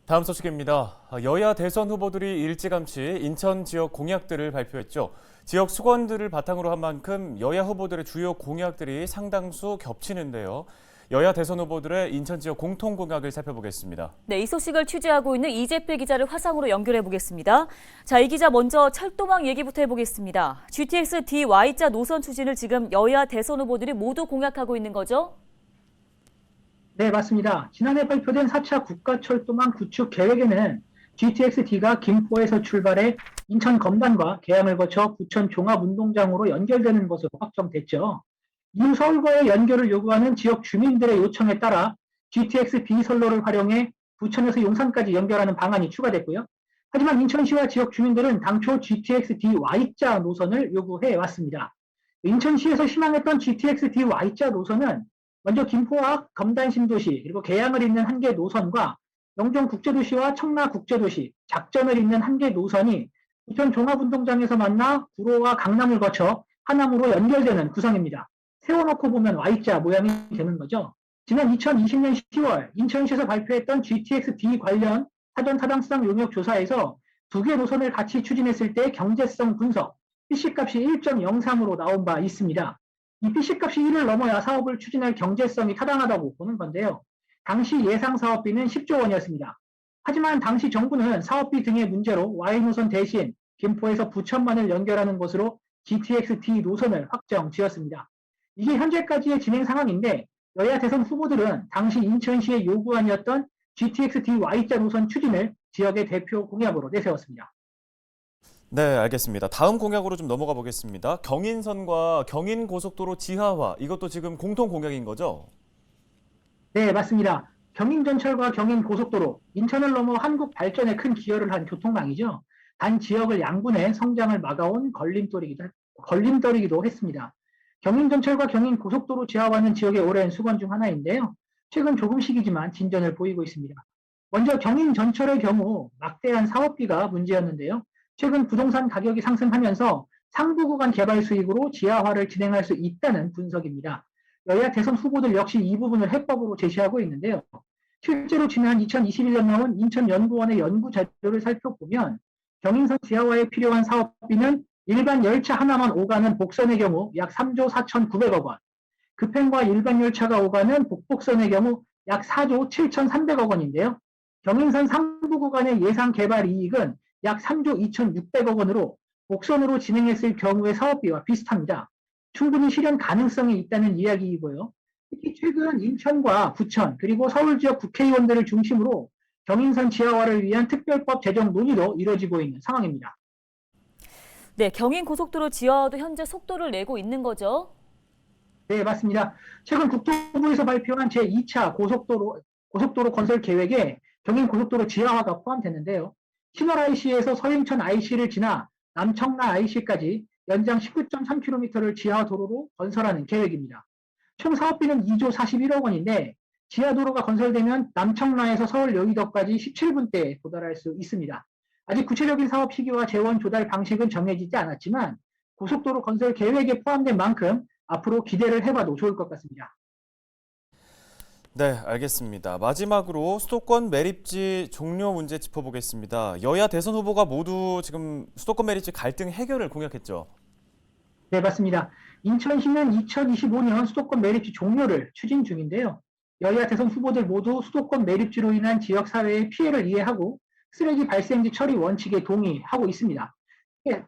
다음 소식입니다. 여야 대선 후보들이 일찌감치 인천 지역 공약들을 발표했죠. 지역 수건들을 바탕으로 한 만큼 여야 후보들의 주요 공약들이 상당수 겹치는데요. 여야 대선 후보들의 인천 지역 공통 공약을 살펴보겠습니다. 네, 이 소식을 취재하고 있는 이재필 기자를 화상으로 연결해 보겠습니다. 자, 이 기자 먼저 철도망 얘기부터 해보겠습니다. GTX DY자 노선 추진을 지금 여야 대선 후보들이 모두 공약하고 있는 거죠? 네, 맞습니다. 지난해 발표된 4차 국가철도망 구축 계획에는 GTX-D가 김포에서 출발해 인천 검단과 계양을 거쳐 부천 종합운동장으로 연결되는 것으로 확정됐죠. 이후 서울과의 연결을 요구하는 지역 주민들의 요청에 따라 GTX-B 선로를 활용해 부천에서 용산까지 연결하는 방안이 추가됐고요. 하지만 인천시와 지역 주민들은 당초 GTX-D-Y자 노선을 요구해 왔습니다. 인천시에서 희망했던 GTX-D-Y자 노선은 먼저 김포와 검단 신도시 그리고 계양을 잇는 한 개 노선과 영종 국제도시와 청라 국제도시, 작전을 잇는 한 개 노선이 부천 종합운동장에서 만나 구로와 강남을 거쳐 하남으로 연결되는 구성입니다. 세워놓고 보면 Y자 모양이 되는 거죠. 지난 2020년 10월 인천시에서 발표했던 GTX-D 관련 사전 타당성 용역 조사에서 두 개 노선을 같이 추진했을 때 경제성 분석, PC값이 1.03으로 나온 바 있습니다. 이 PC값이 1을 넘어야 사업을 추진할 경제성이 타당하다고 보는 건데요. 당시 예상 사업비는 10조 원이었습니다. 하지만 당시 정부는 사업비 등의 문제로 Y노선 대신 김포에서 부천만을 연결하는 것으로 GTX-D 노선을 확정 지었습니다. 이게 현재까지의 진행 상황인데 여야 대선 후보들은 당시 인천시의 요구안이었던 GTX-D-Y자 노선 추진을 지역의 대표 공약으로 내세웠습니다. 네, 알겠습니다. 다음 공약으로 좀 넘어가 보겠습니다. 경인선과 경인고속도로 지하화, 이것도 지금 공통 공약인 거죠? 네, 맞습니다. 경인전철과 경인고속도로, 인천을 넘어 한국 발전에 큰 기여를 한 교통망이죠. 단 지역을 양분해 성장을 막아온 걸림돌이기도 했습니다. 경인전철과 경인고속도로 지하화는 지역의 오랜 수건 중 하나인데요. 최근 조금씩이지만 진전을 보이고 있습니다. 먼저 경인전철의 경우 막대한 사업비가 문제였는데요. 최근 부동산 가격이 상승하면서 상부 구간 개발 수익으로 지하화를 진행할 수 있다는 분석입니다. 여야 대선 후보들 역시 이 부분을 해법으로 제시하고 있는데요. 실제로 지난 2021년 나온 인천연구원의 연구 자료를 살펴보면 경인선 지하화에 필요한 사업비는 일반 열차 하나만 오가는 복선의 경우 약 3조 4,900억 원, 급행과 일반 열차가 오가는 북복선의 경우 약 4조 7,300억 원인데요. 경인선 상부 구간의 예상 개발 이익은 약 3조 2,600억 원으로 복선으로 진행했을 경우의 사업비와 비슷합니다. 충분히 실현 가능성이 있다는 이야기이고요. 특히 최근 인천과 부천 그리고 서울 지역 국회의원들을 중심으로 경인선 지하화를 위한 특별법 제정 논의도 이뤄지고 있는 상황입니다. 네, 경인고속도로 지하화도 현재 속도를 내고 있는 거죠? 네, 맞습니다. 최근 국토부에서 발표한 제2차 고속도로 건설 계획에 경인고속도로 지하화가 포함됐는데요. 신월 IC에서 서행천 IC를 지나 남청라 IC까지 연장 19.3km를 지하 도로로 건설하는 계획입니다. 총 사업비는 2조 41억 원인데 지하도로가 건설되면 남청라에서 서울 여의도까지 17분대에 도달할 수 있습니다. 아직 구체적인 사업 시기와 재원 조달 방식은 정해지지 않았지만 고속도로 건설 계획에 포함된 만큼 앞으로 기대를 해봐도 좋을 것 같습니다. 네, 알겠습니다. 마지막으로 수도권 매립지 종료 문제 짚어보겠습니다. 여야 대선 후보가 모두 지금 수도권 매립지 갈등 해결을 공약했죠. 네, 맞습니다. 인천시는 2025년 수도권 매립지 종료를 추진 중인데요. 여야 대선 후보들 모두 수도권 매립지로 인한 지역사회의 피해를 이해하고 쓰레기 발생지 처리 원칙에 동의하고 있습니다.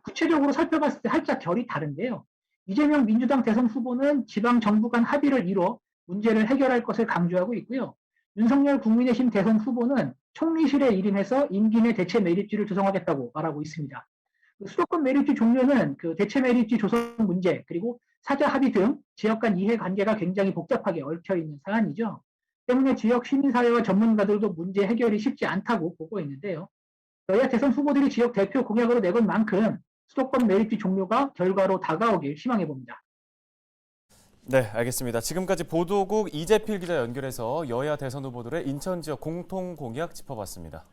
구체적으로 살펴봤을 때 살짝 결이 다른데요. 이재명 민주당 대선 후보는 지방정부 간 합의를 이뤄 문제를 해결할 것을 강조하고 있고요. 윤석열 국민의힘 대선 후보는 총리실에 일임해서 임기 내 대체 매립지를 조성하겠다고 말하고 있습니다. 수도권 매립지 종료는 대체 매립지 조성 문제 그리고 사자 합의 등 지역 간 이해관계가 굉장히 복잡하게 얽혀있는 사안이죠. 때문에 지역 시민사회와 전문가들도 문제 해결이 쉽지 않다고 보고 있는데요. 여야 대선 후보들이 지역 대표 공약으로 내건 만큼 수도권 매립지 종료가 결과로 다가오길 희망해 봅니다. 네, 알겠습니다. 지금까지 보도국 이재필 기자 연결해서 여야 대선 후보들의 인천 지역 공통 공약 짚어봤습니다.